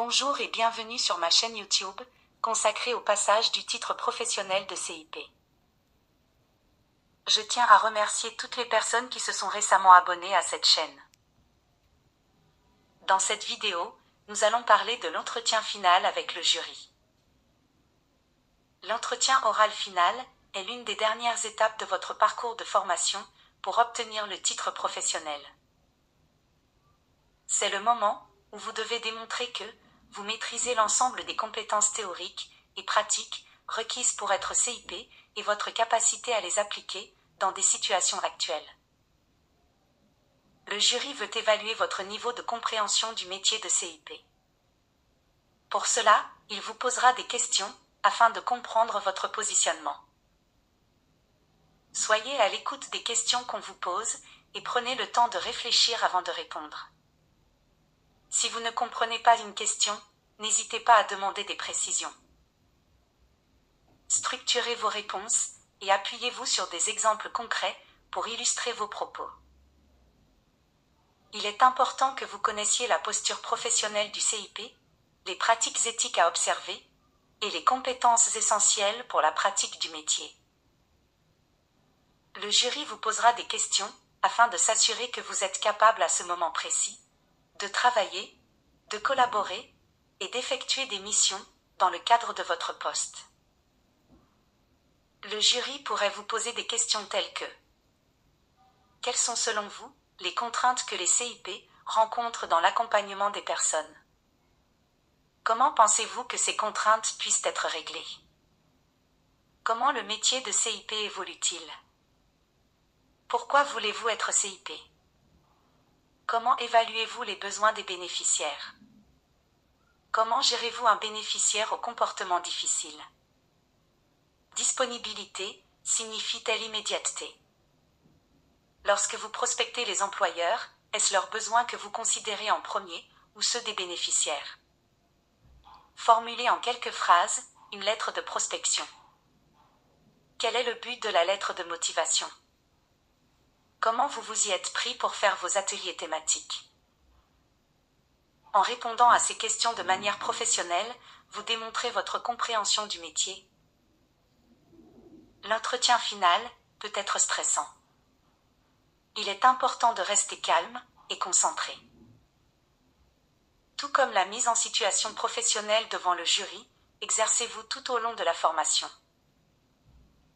Bonjour et bienvenue sur ma chaîne YouTube, consacrée au passage du titre professionnel de CIP. Je tiens à remercier toutes les personnes qui se sont récemment abonnées à cette chaîne. Dans cette vidéo, nous allons parler de l'entretien final avec le jury. L'entretien oral final est l'une des dernières étapes de votre parcours de formation pour obtenir le titre professionnel. C'est le moment où vous devez démontrer que vous maîtrisez l'ensemble des compétences théoriques et pratiques requises pour être CIP et votre capacité à les appliquer dans des situations actuelles. Le jury veut évaluer votre niveau de compréhension du métier de CIP. Pour cela, il vous posera des questions afin de comprendre votre positionnement. Soyez à l'écoute des questions qu'on vous pose et prenez le temps de réfléchir avant de répondre. Si vous ne comprenez pas une question, n'hésitez pas à demander des précisions. Structurez vos réponses et appuyez-vous sur des exemples concrets pour illustrer vos propos. Il est important que vous connaissiez la posture professionnelle du CIP, les pratiques éthiques à observer et les compétences essentielles pour la pratique du métier. Le jury vous posera des questions afin de s'assurer que vous êtes capable à ce moment précis de travailler, de collaborer et d'effectuer des missions dans le cadre de votre poste. Le jury pourrait vous poser des questions telles que: quelles sont selon vous les contraintes que les CIP rencontrent dans l'accompagnement des personnes? Comment pensez-vous que ces contraintes puissent être réglées? Comment le métier de CIP évolue-t-il? Pourquoi voulez-vous être CIP? Comment évaluez-vous les besoins des bénéficiaires? Comment gérez-vous un bénéficiaire au comportement difficile? Disponibilité signifie-t-elle immédiateté? Lorsque vous prospectez les employeurs, est-ce leurs besoins que vous considérez en premier ou ceux des bénéficiaires? Formulez en quelques phrases une lettre de prospection. Quel est le but de la lettre de motivation? Comment vous vous y êtes pris pour faire vos ateliers thématiques? En répondant à ces questions de manière professionnelle, vous démontrez votre compréhension du métier. L'entretien final peut être stressant. Il est important de rester calme et concentré. Tout comme la mise en situation professionnelle devant le jury, exercez-vous tout au long de la formation.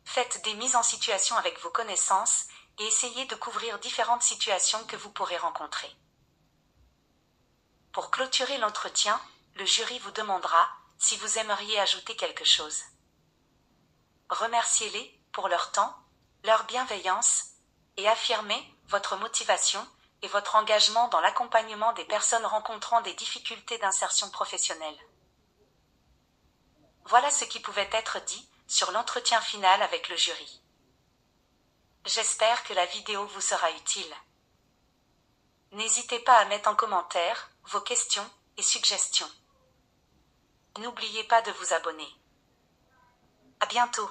Faites des mises en situation avec vos connaissances et essayez de couvrir différentes situations que vous pourrez rencontrer. Pour clôturer l'entretien, le jury vous demandera si vous aimeriez ajouter quelque chose. Remerciez-les pour leur temps, leur bienveillance et affirmez votre motivation et votre engagement dans l'accompagnement des personnes rencontrant des difficultés d'insertion professionnelle. Voilà ce qui pouvait être dit sur l'entretien final avec le jury. J'espère que la vidéo vous sera utile. N'hésitez pas à mettre en commentaire vos questions et suggestions. N'oubliez pas de vous abonner. À bientôt.